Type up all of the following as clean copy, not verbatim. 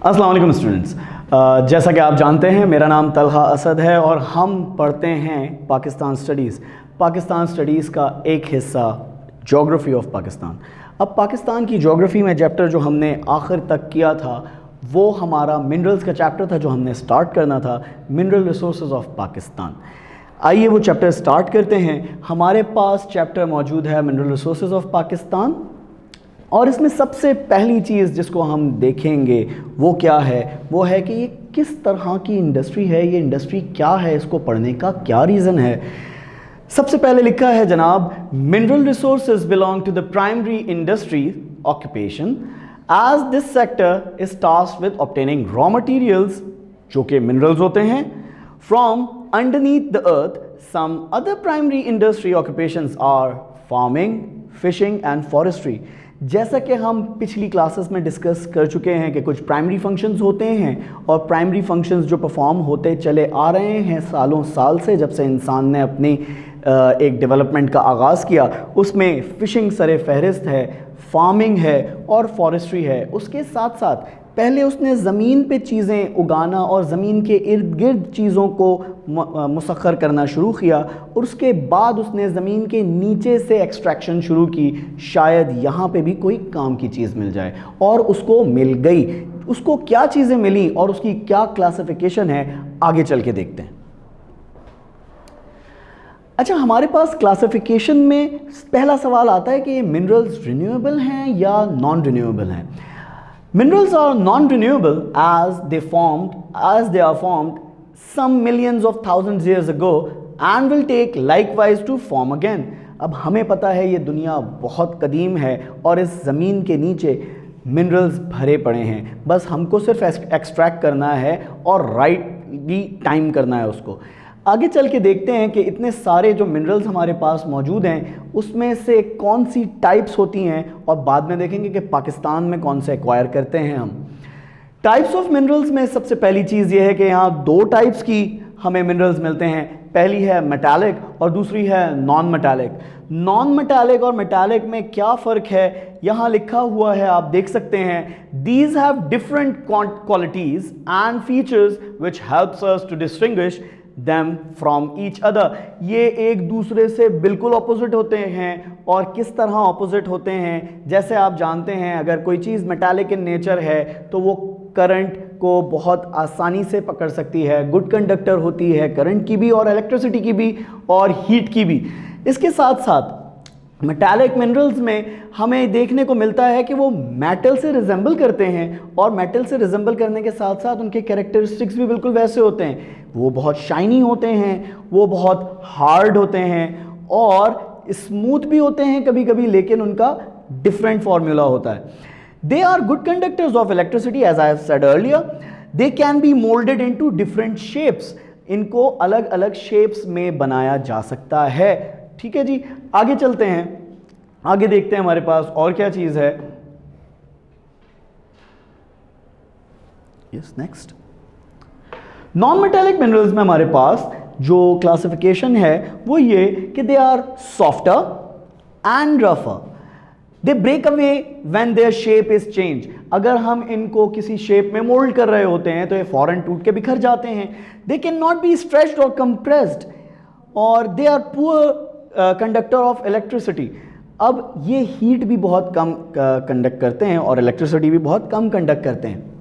अस्सलाम वालेकुम स्टूडेंट्स। जैसा कि आप जानते हैं मेरा नाम तलहा असद है और हम पढ़ते हैं पाकिस्तान स्टडीज़। पाकिस्तान स्टडीज़ का एक हिस्सा ज्योग्राफ़ी ऑफ पाकिस्तान। अब पाकिस्तान की ज्योग्राफ़ी में चैप्टर जो हमने आखिर तक किया था वो हमारा मिनरल्स का चैप्टर था, जो हमने स्टार्ट करना था, मिनरल रिसोर्सेज ऑफ पाकिस्तान। आइए वो चैप्टर स्टार्ट करते हैं। हमारे पास चैप्टर मौजूद है मिनरल रिसोर्सेज ऑफ पाकिस्तान, और इसमें सबसे पहली चीज़ जिसको हम देखेंगे वो क्या है, वो है कि ये किस तरह की इंडस्ट्री है, ये इंडस्ट्री क्या है, इसको पढ़ने का क्या रीज़न है। सबसे पहले लिखा है जनाब, mineral resources belong to the primary industry occupation as this sector is tasked with obtaining raw materials, जो कि मिनरल्स होते हैं, from underneath the earth. Some other primary industry occupations are farming, fishing and forestry. जैसा कि हम पिछली classes में discuss कर चुके हैं कि कुछ प्राइमरी फंक्शंस होते हैं, और प्राइमरी फंक्शंस जो परफॉर्म होते चले आ रहे हैं सालों साल से, जब से इंसान ने अपनी एक डेवलपमेंट का आगाज़ किया, उसमें फ़िशिंग सरे फहरिस्त है, फार्मिंग है और फॉरेस्ट्री है। उसके साथ साथ पहले उसने ज़मीन पे चीज़ें उगाना और ज़मीन के इर्द गिर्द चीज़ों को मुसख्खर करना शुरू किया, और उसके बाद उसने ज़मीन के नीचे से एक्सट्रैक्शन शुरू की, शायद यहाँ पे भी कोई काम की चीज़ मिल जाए, और उसको मिल गई। उसको क्या चीज़ें मिली और उसकी क्या क्लासिफिकेशन है, आगे चल के देखते हैं। अच्छा, हमारे पास क्लासिफिकेशन में पहला सवाल आता है कि ये मिनरल्स रिन्यूएबल हैं या नॉन रिन्यूएबल हैं। Minerals are non-renewable as they are formed some millions of thousands years ago and will take likewise to form again। अब हमें पता है ये दुनिया बहुत कदीम है और इस ज़मीन के नीचे मिनरल्स भरे पड़े हैं, बस हमको सिर्फ एक्सट्रैक्ट करना है और राइटली टाइम करना है उसको। आगे चल के देखते हैं कि इतने सारे जो मिनरल्स हमारे पास मौजूद हैं उसमें से कौन सी टाइप्स होती हैं, और बाद में देखेंगे कि पाकिस्तान में कौन से एक्वायर करते हैं हम। टाइप्स ऑफ मिनरल्स में सबसे पहली चीज़ ये है कि यहाँ दो टाइप्स की हमें मिनरल्स मिलते हैं। पहली है मेटालिक और दूसरी है नॉन मेटालिक। नॉन मेटालिक और मेटालिक में क्या फ़र्क है, यहाँ लिखा हुआ है, आप देख सकते हैं। These have different qualities and features which helps us to distinguish them from each other। ये एक दूसरे से बिल्कुल ऑपोजिट होते हैं, और किस तरह ऑपोजिट होते हैं, जैसे आप जानते हैं अगर कोई चीज़ मेटालिक इन नेचर है तो वो करंट को बहुत आसानी से पकड़ सकती है, गुड कंडक्टर होती है करंट की भी और इलेक्ट्रिसिटी की भी और हीट की भी। इसके साथ साथ मेटालिक मिनरल्स में हमें देखने को मिलता है कि वो मेटल से रिजेंबल करते हैं, और मेटल से रिजेंबल करने के साथ साथ उनके कैरेक्टरिस्टिक्स भी बिल्कुल वैसे होते हैं। वो बहुत शाइनी होते हैं, वो बहुत हार्ड होते हैं और स्मूथ भी होते हैं कभी कभी, लेकिन उनका डिफरेंट फॉर्मूला होता है। They are good conductors of electricity as I have said earlier. They can be moulded into different shapes. इनको अलग अलग शेप्स में बनाया जा सकता है। ठीक है जी, आगे चलते हैं, आगे देखते हैं हमारे पास और क्या चीज़ है। Yes, next. Non metallic minerals में हमारे पास जो क्लासिफिकेशन है वो ये कि दे आर सॉफ्टर एंड रफर। They break away when their shape is change. अगर हम इनको किसी शेप में मोल्ड कर रहे होते हैं तो ये फौरन टूट के बिखर जाते हैं। They can not be stretched और कंप्रेस्ड, और they are poor conductor of electricity. अब ये हीट भी बहुत कम कंडक्ट करते हैं और इलेक्ट्रिसिटी भी बहुत कम कंडक्ट करते हैं।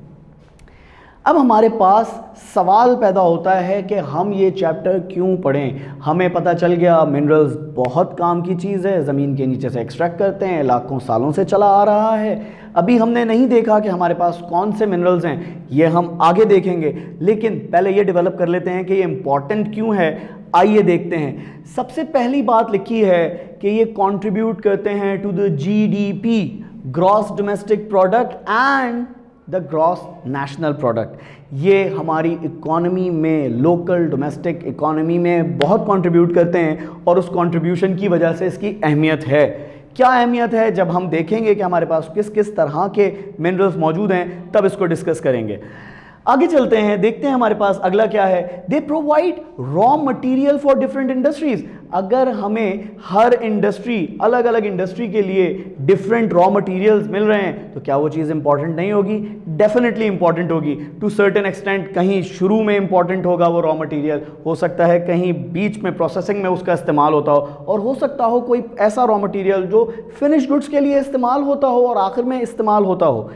अब हमारे पास सवाल पैदा होता है कि हम ये चैप्टर क्यों पढ़ें। हमें पता चल गया मिनरल्स बहुत काम की चीज़ है, ज़मीन के नीचे से एक्सट्रैक्ट करते हैं, लाखों सालों से चला आ रहा है। अभी हमने नहीं देखा कि हमारे पास कौन से मिनरल्स हैं, ये हम आगे देखेंगे, लेकिन पहले ये डेवलप कर लेते हैं कि ये इम्पॉर्टेंट क्यों है। आइए देखते हैं। सबसे पहली बात लिखी है कि ये कंट्रीब्यूट करते हैं to the GDP, gross domestic product, and the gross national product. ये हमारी इकोनॉमी में, लोकल डोमेस्टिक इकोनॉमी में बहुत कंट्रीब्यूट करते हैं, और उस कंट्रीब्यूशन की वजह से इसकी अहमियत है। क्या अहमियत है, जब हम देखेंगे कि हमारे पास किस किस तरह के मिनरल्स मौजूद हैं तब इसको डिस्कस करेंगे। आगे चलते हैं, देखते हैं हमारे पास अगला क्या है। They provide raw material for different industries. अगर हमें हर इंडस्ट्री, अलग अलग इंडस्ट्री के लिए डिफरेंट रॉ मटेरियल्स मिल रहे हैं तो क्या वो चीज़ इंपॉर्टेंट नहीं होगी? डेफिनेटली इंपॉर्टेंट होगी। टू सर्टेन एक्सटेंट कहीं शुरू में इंपॉर्टेंट होगा वो रॉ मटेरियल, हो सकता है कहीं बीच में प्रोसेसिंग में उसका इस्तेमाल होता हो, और हो सकता हो कोई ऐसा रॉ मटेरियल जो फिनिश गुड्स के लिए इस्तेमाल होता हो और आखिर में इस्तेमाल होता हो।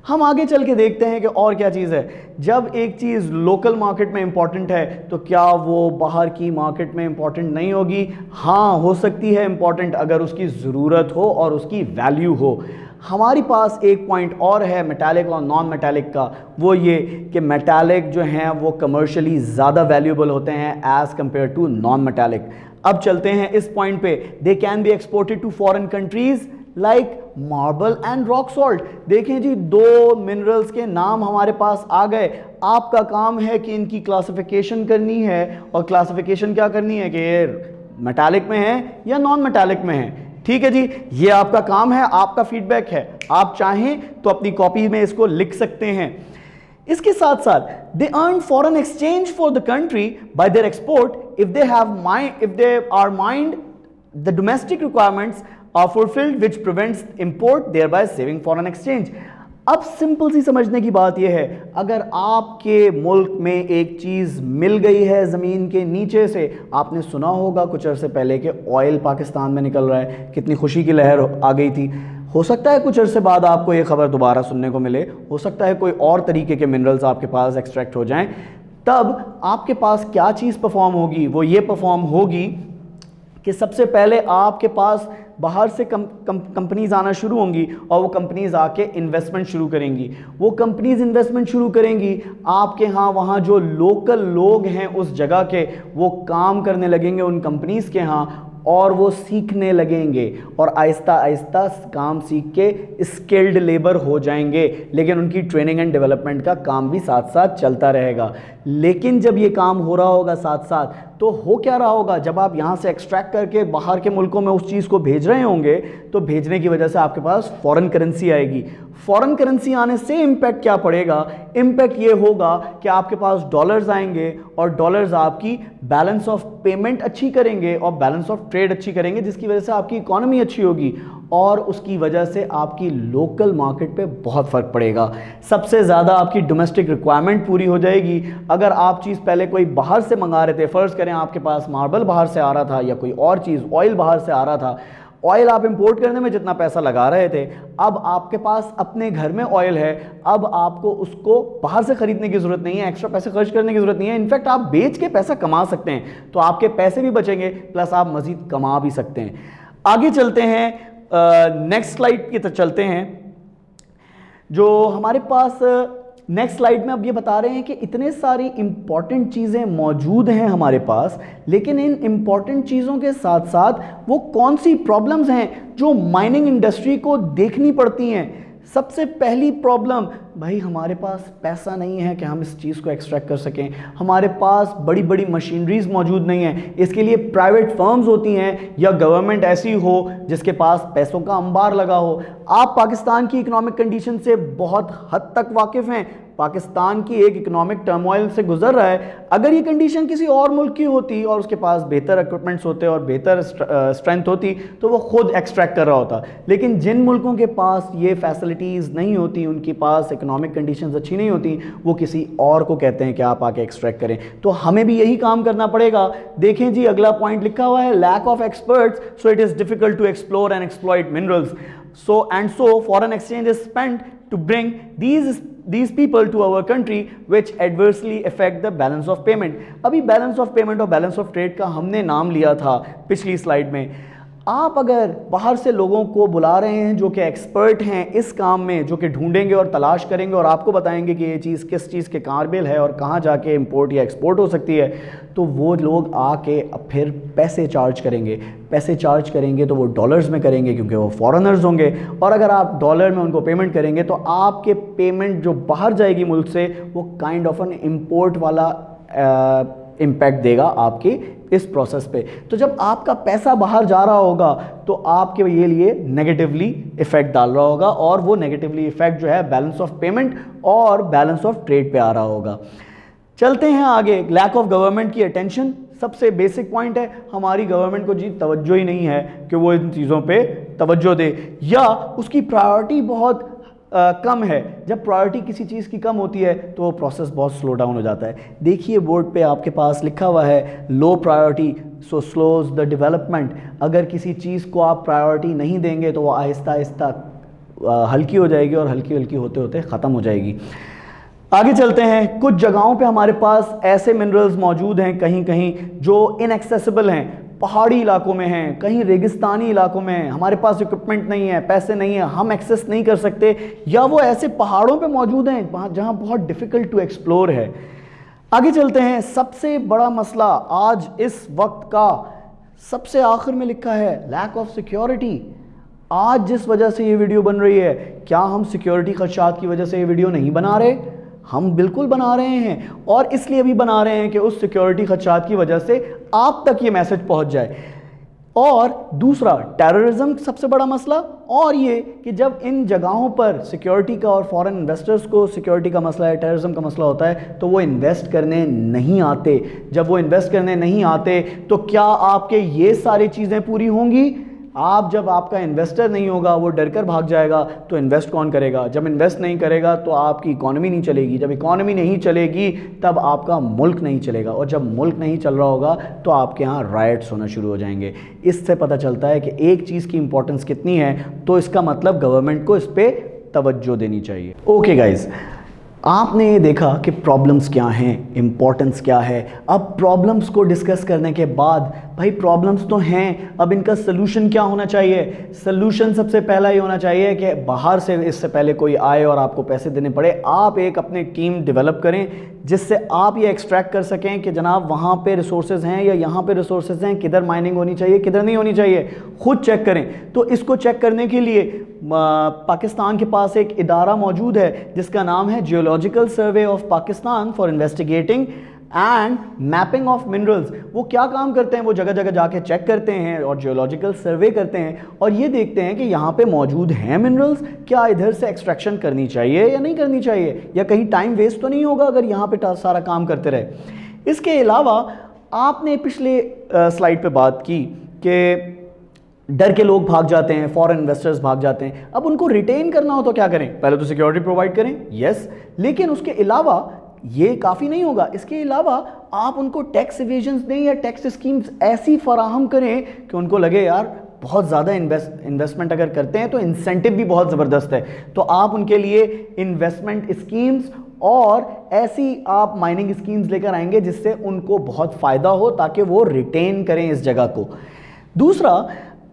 हम आगे चल के देखते हैं कि और क्या चीज़ है। जब एक चीज़ लोकल मार्केट में इंपॉर्टेंट है तो क्या वो बाहर की मार्केट में इंपॉर्टेंट नहीं होगी? हाँ, हो सकती है इंपॉर्टेंट, अगर उसकी ज़रूरत हो और उसकी वैल्यू हो। हमारे पास एक पॉइंट और है मेटालिक और नॉन मेटालिक का, वो ये कि मेटालिक जो हैं वो कमर्शियली ज़्यादा वैल्यूएबल होते हैं as compare to non metallic. अब चलते हैं इस पॉइंट पे। They can be exported to foreign countries like marble and rock salt. देखें जी, दो मिनरल्स के नाम हमारे पास आ गए। आपका काम है कि इनकी क्लासिफिकेशन करनी है, और क्लासिफिकेशन क्या करनी है कि ये मेटालिक में है या नॉन मेटालिक में है। ठीक है जी, ये आपका काम है, आपका फीडबैक है। आप चाहें तो अपनी कॉपी में इसको लिख सकते हैं। इसके साथ साथ they earn foreign exchange for the country by their export if they are mind the domestic requirements are fulfilled which prevents import thereby saving foreign exchange। अब सिंपल सी समझने की बात यह है, अगर आपके मुल्क में एक चीज़ मिल गई है ज़मीन के नीचे से, आपने सुना होगा कुछ अरसे पहले कि ऑयल पाकिस्तान में निकल रहा है, कितनी खुशी की लहर आ गई थी। हो सकता है कुछ अरसे बाद आपको ये खबर दोबारा सुनने को मिले, हो सकता है कोई और तरीके के मिनरल्स आपके पास एक्सट्रैक्ट हो जाएं। तब आपके पास क्या चीज़ परफॉर्म होगी? वो ये परफॉर्म होगी कि सबसे पहले आपके पास बाहर से कंपनीज आना शुरू होंगी, और वो कंपनीज आके इन्वेस्टमेंट शुरू करेंगी। वो कंपनीज इन्वेस्टमेंट शुरू करेंगी, आपके यहाँ वहाँ जो लोकल लोग हैं उस जगह के, वो काम करने लगेंगे उन कंपनीज के यहाँ, और वो सीखने लगेंगे और आहिस्ता आहिस्ता काम सीख के स्किल्ड लेबर हो जाएंगे। लेकिन उनकी ट्रेनिंग एंड डेवलपमेंट का काम भी साथ साथ चलता रहेगा। लेकिन जब ये काम हो रहा होगा साथ साथ, तो हो क्या रहा होगा, जब आप यहाँ से एक्सट्रैक्ट करके बाहर के मुल्कों में उस चीज़ को भेज रहे होंगे तो भेजने की वजह से आपके पास फॉरेन करेंसी आएगी। फॉरेन करेंसी आने से इम्पैक्ट क्या पड़ेगा? इम्पैक्ट ये होगा कि आपके पास डॉलर्स आएंगे, और डॉलर्स आपकी बैलेंस ऑफ पेमेंट अच्छी करेंगे और बैलेंस ऑफ ट्रेड अच्छी करेंगे, जिसकी वजह से आपकी इकॉनमी अच्छी होगी, और उसकी वजह से आपकी लोकल मार्केट पे बहुत फ़र्क पड़ेगा। सबसे ज़्यादा आपकी डोमेस्टिक रिक्वायरमेंट पूरी हो जाएगी। अगर आप चीज़ पहले कोई बाहर से मंगा रहे थे, फ़र्ज़ करें आपके पास मार्बल बाहर से आ रहा था या कोई और चीज़, ऑयल बाहर से आ रहा था, ऑयल आप इंपोर्ट करने में जितना पैसा लगा रहे थे, अब आपके पास अपने घर में ऑयल है, अब आपको उसको बाहर से खरीदने की ज़रूरत नहीं है, एक्स्ट्रा पैसे खर्च करने की ज़रूरत नहीं है। इनफैक्ट आप बेच के पैसा कमा सकते हैं, तो आपके पैसे भी बचेंगे, प्लस आप मज़ीद कमा भी सकते हैं। आगे चलते हैं, नेक्स्ट स्लाइड की तरफ चलते हैं। जो हमारे पास नेक्स्ट स्लाइड में अब ये बता रहे हैं कि इतने सारी इंपॉर्टेंट चीज़ें मौजूद हैं हमारे पास, लेकिन इन इंपॉर्टेंट चीज़ों के साथ साथ वो कौन सी प्रॉब्लम्स हैं जो माइनिंग इंडस्ट्री को देखनी पड़ती हैं। सबसे पहली प्रॉब्लम, भाई हमारे पास पैसा नहीं है कि हम इस चीज़ को एक्सट्रैक्ट कर सकें, हमारे पास बड़ी बड़ी मशीनरीज मौजूद नहीं है। इसके लिए प्राइवेट फर्म्स होती हैं या गवर्नमेंट ऐसी हो जिसके पास पैसों का अंबार लगा हो। आप पाकिस्तान की इकोनॉमिक कंडीशन से बहुत हद तक वाकिफ़ हैं। पाकिस्तान की एक इकोनॉमिक टर्मोइल से गुजर रहा है। अगर ये कंडीशन किसी और मुल्क की होती और उसके पास बेहतर इक्विपमेंट्स होते और बेहतर स्ट्रेंथ होती तो वो खुद एक्सट्रैक्ट कर रहा होता। लेकिन जिन मुल्कों के पास ये फैसिलिटीज़ नहीं होती, उनके पास इकोनॉमिक कंडीशंस अच्छी नहीं होती, वो किसी और को कहते हैं कि आप आके एक्सट्रैक्ट करें। तो हमें भी यही काम करना पड़ेगा। देखें जी, अगला पॉइंट लिखा हुआ है, lack of experts, so it is difficult to explore and exploit minerals, so foreign exchange is spent to bring these people to our country which adversely affect the balance of payment। अभी balance of payment और balance of trade का हमने नाम लिया था पिछली slide में। आप अगर बाहर से लोगों को बुला रहे हैं जो कि एक्सपर्ट हैं इस काम में, जो कि ढूंढेंगे और तलाश करेंगे और आपको बताएंगे कि ये चीज़ किस चीज़ के काबिल है और कहाँ जाके इंपोर्ट या एक्सपोर्ट हो सकती है, तो वो लोग आके फिर पैसे चार्ज करेंगे। पैसे चार्ज करेंगे तो वो डॉलर्स में करेंगे क्योंकि वो फॉरेनर्स होंगे, और अगर आप डॉलर में उनको पेमेंट करेंगे तो आपके पेमेंट जो बाहर जाएगी मुल्क से वो काइंड ऑफ एन इम्पोर्ट वाला इम्पैक्ट देगा आपके इस प्रोसेस पे। तो जब आपका पैसा बाहर जा रहा होगा तो आपके ये लिए नेगेटिवली इफेक्ट डाल रहा होगा, और वो नेगेटिवली इफेक्ट जो है बैलेंस ऑफ पेमेंट और बैलेंस ऑफ ट्रेड पे आ रहा होगा। चलते हैं आगे। लैक ऑफ गवर्नमेंट की अटेंशन सबसे बेसिक पॉइंट है, हमारी गवर्नमेंट को जी तवज्जो ही नहीं है कि वो इन चीज़ों पे तवज्जो दे, या उसकी प्रायोरिटी बहुत कम है। जब प्रायोरिटी किसी चीज़ की कम होती है तो वो प्रोसेस बहुत स्लो डाउन हो जाता है। देखिए बोर्ड पे आपके पास लिखा हुआ है low priority so slows the development. अगर किसी चीज़ को आप प्रायोरिटी नहीं देंगे तो वो आहिस्ता आहिस्ता हल्की हो जाएगी, और हल्की हल्की होते होते ख़त्म हो जाएगी। आगे चलते हैं। कुछ जगहों पे हमारे पास ऐसे मिनरल्स मौजूद हैं कहीं कहीं जो इनएक्सेसिबल हैं, पहाड़ी इलाकों में हैं, कहीं रेगिस्तानी इलाकों में हैं, हमारे पास इक्विपमेंट नहीं है, पैसे नहीं है, हम एक्सेस नहीं कर सकते, या वो ऐसे पहाड़ों पे मौजूद हैं जहाँ बहुत डिफ़िकल्ट टू एक्सप्लोर है। आगे चलते हैं। सबसे बड़ा मसला आज इस वक्त का सबसे आखिर में लिखा है लैक ऑफ सिक्योरिटी। आज जिस वजह से ये वीडियो बन रही है, क्या हम सिक्योरिटी खदशात की वजह से ये वीडियो नहीं बना रहे? हम बिल्कुल बना रहे हैं, और इसलिए भी बना रहे हैं कि उस सिक्योरिटी खदशात की वजह से आप तक ये मैसेज पहुंच जाए। और दूसरा टेररिज्म सबसे बड़ा मसला, और ये कि जब इन जगहों पर सिक्योरिटी का और फॉरेन इन्वेस्टर्स को सिक्योरिटी का मसला है, टेररिज्म का मसला होता है, तो वो इन्वेस्ट करने नहीं आते। जब वो इन्वेस्ट करने नहीं आते तो क्या आपके ये सारी चीज़ें पूरी होंगी? आप जब आपका इन्वेस्टर नहीं होगा, वो डर कर भाग जाएगा, तो इन्वेस्ट कौन करेगा? जब इन्वेस्ट नहीं करेगा तो आपकी इकॉनमी नहीं चलेगी, जब इकॉनमी नहीं चलेगी तब आपका मुल्क नहीं चलेगा, और जब मुल्क नहीं चल रहा होगा तो आपके यहाँ राइट्स होना शुरू हो जाएंगे। इससे पता चलता है कि एक चीज़ की इंपॉर्टेंस कितनी है, तो इसका मतलब गवर्नमेंट को इस पर तवज्जो देनी चाहिए। ओके गाइज, आपने ये देखा कि प्रॉब्लम्स क्या हैं, इम्पोर्टेंस क्या है। अब प्रॉब्लम्स को डिस्कस करने के बाद, भाई प्रॉब्लम्स तो हैं, अब इनका सलूशन क्या होना चाहिए? सलूशन सबसे पहला ये होना चाहिए कि बाहर से इससे पहले कोई आए और आपको पैसे देने पड़े, आप एक अपनी टीम डेवलप करें जिससे आप ये एक्सट्रैक्ट कर सकें कि जनाब वहाँ पे रिसोर्सेज हैं या यहाँ पे रिसोर्सेज हैं, किधर माइनिंग होनी चाहिए, किधर नहीं होनी चाहिए, खुद चेक करें। तो इसको चेक करने के लिए पाकिस्तान के पास एक इदारा मौजूद है जिसका नाम है geological survey of Pakistan for investigating and mapping of minerals. वो क्या काम करते हैं? वो जगह जगह जाके चेक करते हैं और जियोलॉजिकल सर्वे करते हैं, और ये देखते हैं कि यहाँ पे मौजूद हैं मिनरल्स, क्या इधर से एक्सट्रैक्शन करनी चाहिए या नहीं करनी चाहिए, या कहीं टाइम वेस्ट तो नहीं होगा अगर यहाँ पे सारा काम करते रहे। इसके अलावा आपने पिछले स्लाइड पे बात की कि डर के लोग भाग जाते हैं, फॉरेन इन्वेस्टर्स भाग जाते हैं। अब उनको रिटेन करना हो तो क्या करें? पहले तो सिक्योरिटी प्रोवाइड करें, यस, लेकिन उसके अलावा ये काफ़ी नहीं होगा। इसके अलावा आप उनको टैक्स इवेजन्स दें या टैक्स स्कीम्स ऐसी फराहम करें कि उनको लगे यार बहुत ज़्यादा इन्वेस्टमेंट अगर करते हैं तो इंसेंटिव भी बहुत ज़बरदस्त है। तो आप उनके लिए इन्वेस्टमेंट स्कीम्स और ऐसी आप माइनिंग स्कीम्स लेकर आएंगे जिससे उनको बहुत फ़ायदा हो, ताकि वो रिटेन करें इस जगह को। दूसरा,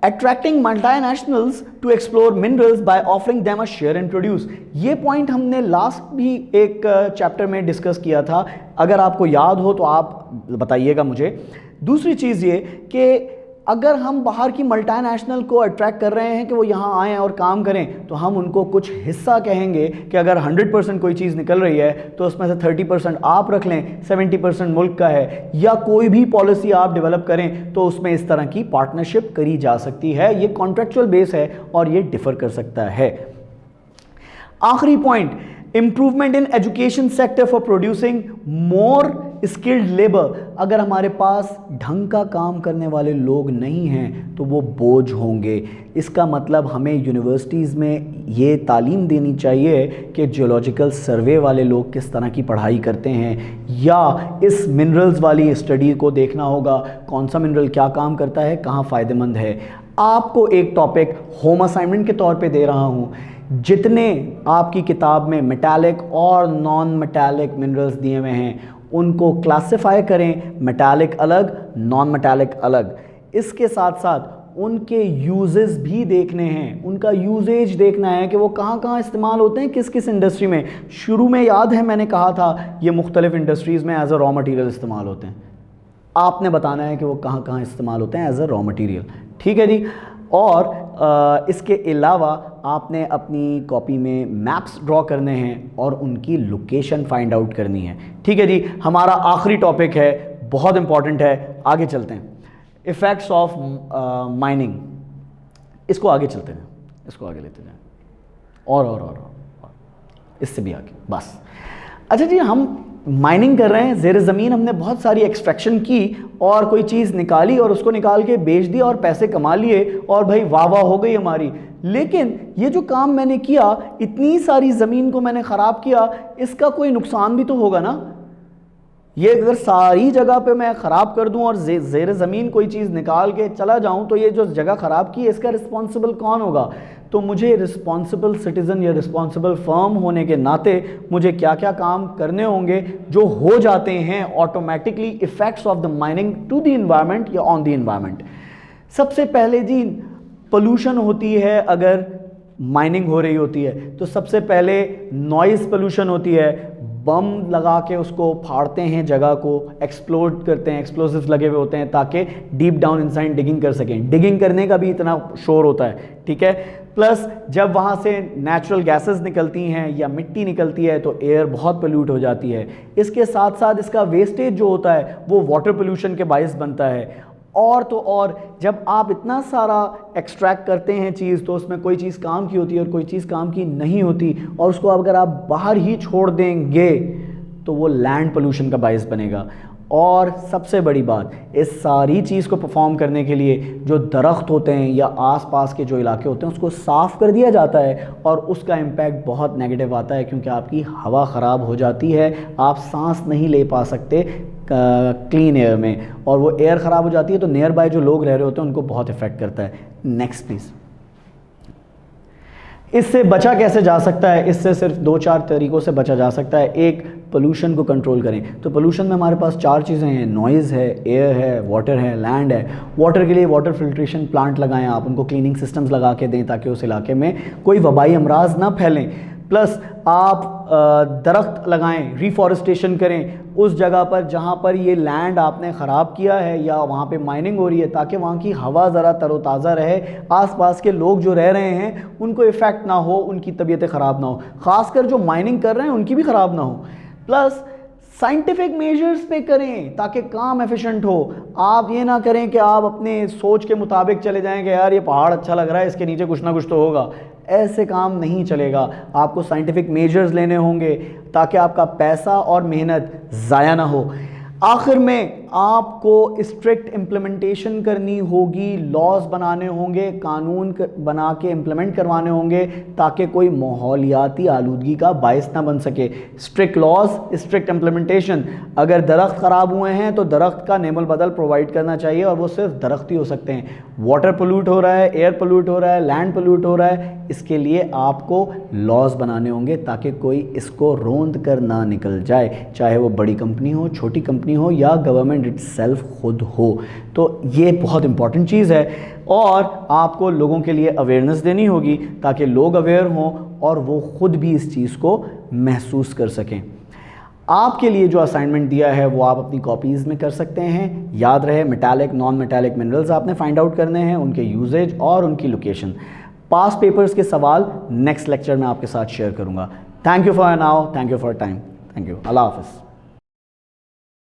attracting multinationals to explore minerals by offering them a share in produce। ये पॉइंट हमने लास्ट भी एक चैप्टर में डिस्कस किया था, अगर आपको याद हो तो आप बताइएगा मुझे। दूसरी चीज़ ये कि अगर हम बाहर की मल्टीनेशनल को अट्रैक्ट कर रहे हैं कि वो यहाँ आएँ और काम करें, तो हम उनको कुछ हिस्सा कहेंगे कि अगर 100% कोई चीज़ निकल रही है तो उसमें से 30% आप रख लें, 70% मुल्क का है, या कोई भी पॉलिसी आप डेवलप करें तो उसमें इस तरह की पार्टनरशिप करी जा सकती है। ये कॉन्ट्रैक्चुअल बेस है और ये डिफ़र कर सकता है। आखिरी point, improvement in education sector for producing more skilled labour. अगर हमारे पास ढंग का काम करने वाले लोग नहीं हैं तो वो बोझ होंगे। इसका मतलब हमें यूनिवर्सिटीज़ में ये तालीम देनी चाहिए कि जियोलॉजिकल सर्वे वाले लोग किस तरह की पढ़ाई करते हैं, या इस मिनरल्स वाली स्टडी को देखना होगा कौन सा मिनरल क्या काम करता है, कहाँ फ़ायदेमंद है। आपको एक टॉपिक होम असाइनमेंट के तौर पे दे रहा हूँ, जितने आपकी किताब में मेटालिक और नॉन मेटालिक मिनरल्स दिए हुए हैं उनको क्लासिफाई करें, मेटालिक अलग, नॉन मेटालिक अलग। इसके साथ साथ उनके यूजेस भी देखने हैं, उनका यूजेज देखना है कि वो कहाँ कहाँ इस्तेमाल होते हैं, किस किस इंडस्ट्री में। शुरू में याद है मैंने कहा था ये मुख्तलिफ इंडस्ट्रीज़ में एज अ रॉ मटेरियल इस्तेमाल होते हैं, आपने बताना है कि वो कहाँ कहाँ इस्तेमाल होते हैं एज अ रॉ मटेरियल, ठीक है जी। और इसके अलावा आपने अपनी कॉपी में मैप्स ड्रॉ करने हैं और उनकी लोकेशन फाइंड आउट करनी है, ठीक है जी। हमारा आखिरी टॉपिक है बहुत इंपॉर्टेंट है। आगे चलते हैं, इफ़ेक्ट्स ऑफ माइनिंग, इसको आगे चलते हैं, इसको आगे लेते जाएं और इससे भी आगे बस। अच्छा जी, हम माइनिंग कर रहे हैं, ज़ेर ज़मीन हमने बहुत सारी एक्सट्रैक्शन की और कोई चीज़ निकाली और उसको निकाल के बेच दिया और पैसे कमा लिए और भाई वाह वाह हो गई हमारी। लेकिन ये जो काम मैंने किया, इतनी सारी ज़मीन को मैंने ख़राब किया, इसका कोई नुकसान भी तो होगा ना। ये अगर सारी जगह पे मैं ख़राब कर दूं और ज़ेर ज़मीन कोई चीज़ निकाल के चला जाऊं, तो ये जो जगह ख़राब की है इसका रिस्पॉन्सिबल कौन होगा? तो मुझे रिस्पॉन्सिबल सिटीज़न या रिस्पॉन्सिबल फर्म होने के नाते मुझे क्या क्या काम करने होंगे जो हो जाते हैं automatically effects of the mining to the environment या ऑन द इन्वायरमेंट। सबसे पहले जी, पोल्यूशन होती है, अगर माइनिंग हो रही होती है तो सबसे पहले नॉइज़ पोल्यूशन होती है। बम लगा के उसको फाड़ते हैं, जगह को एक्सप्लोड करते हैं, एक्सप्लोसिव्स लगे हुए होते हैं ताकि डीप डाउन इनसाइड डिगिंग कर सकें। डिगिंग करने का भी इतना शोर होता है, ठीक है। प्लस जब वहाँ से नेचुरल गैसेस निकलती हैं या मिट्टी निकलती है तो एयर बहुत पोल्यूट हो जाती है। इसके साथ साथ इसका वेस्टेज जो होता है वो वाटर पोल्यूशन के बायस बनता है। और तो और जब आप इतना सारा एक्सट्रैक्ट करते हैं चीज़, तो उसमें कोई चीज़ काम की होती है और कोई चीज़ काम की नहीं होती, और उसको अगर आप बाहर ही छोड़ देंगे तो वो लैंड पोल्यूशन का बायस बनेगा। और सबसे बड़ी बात, इस सारी चीज़ को परफॉर्म करने के लिए जो दरख्त होते हैं या आसपास के जो इलाके होते हैं उसको साफ़ कर दिया जाता है और उसका इम्पैक्ट बहुत नेगेटिव आता है, क्योंकि आपकी हवा ख़राब हो जाती है, आप सांस नहीं ले पा सकते क्लीन एयर में, और वो एयर ख़राब हो जाती है तो नियर बाय जो लोग रह रहे होते हैं उनको बहुत इफ़ेक्ट करता है। Next please. इससे बचा कैसे जा सकता है? इससे सिर्फ 2-4 तरीक़ों से बचा जा सकता है। एक, पोल्यूशन को कंट्रोल करें। तो पोल्यूशन में हमारे पास 4 चीज़ें हैं, नॉइज़ है, एयर है, वाटर है, लैंड है। वाटर के लिए वाटर फिल्ट्रेशन प्लांट लगाएं, आप उनको क्लीनिंग सिस्टम्स लगा के दें ताकि उस इलाके में कोई वबाई अमराज ना फैलें। प्लस आप दरख्त लगाएं, रिफॉरेस्टेशन करें उस जगह पर जहाँ पर ये लैंड आपने ख़राब किया है या वहाँ पे माइनिंग हो रही है, ताकि वहाँ की हवा ज़रा तरोताज़ा रहे, आसपास के लोग जो रह रहे हैं उनको इफ़ेक्ट ना हो, उनकी तबीयतें ख़राब ना हो, ख़ासकर जो माइनिंग कर रहे हैं उनकी भी ख़राब ना हो। प्लस साइंटिफिक मेजर्स पे करें ताकि काम एफिशिएंट हो। आप ये ना करें कि आप अपने सोच के मुताबिक चले जाएं कि यार ये पहाड़ अच्छा लग रहा है, इसके नीचे कुछ ना कुछ तो होगा। ऐसे काम नहीं चलेगा, आपको साइंटिफिक मेजर्स लेने होंगे ताकि आपका पैसा और मेहनत ज़ाया ना हो। आखिर में आपको स्ट्रिक्ट इम्प्लीमेंटेशन करनी होगी, लॉज बनाने होंगे, कानून बना के इम्प्लीमेंट करवाने होंगे ताकि कोई माहौलियाती आलूदगी का बायस ना बन सके। Strict laws, strict implementation. अगर दरख्त ख़राब हुए हैं तो दरख्त का नेमल बदल प्रोवाइड करना चाहिए, और वो सिर्फ दरख्त ही हो सकते हैं। वाटर पोल्यूट हो रहा है, एयर पोल्यूट हो रहा है, लैंड पोल्यूट हो रहा है, इसके लिए आपको लॉज बनाने होंगे ताकि कोई इसको रोंद कर ना निकल जाए, चाहे वो बड़ी कंपनी हो, छोटी कंपनी हो या गवर्नमेंट इटसेल्फ खुद हो। तो ये बहुत इंपॉर्टेंट चीज़ है, और आपको लोगों के लिए अवेयरनेस देनी होगी ताकि लोग अवेयर हों और वो खुद भी इस चीज़ को महसूस कर सकें। आपके लिए जो असाइनमेंट दिया है वो आप अपनी कॉपीज़ में कर सकते हैं। याद रहे, मेटालिक, नॉन मेटालिक मिनरल्स आपने फाइंड आउट करने हैं, उनके यूजेज और उनकी लोकेशन। पास पेपर्स के सवाल नेक्स्ट लेक्चर में आपके साथ शेयर करूंगा। Thank you for now, thank you for time, thank you, अल्लाह हाफ़िज़।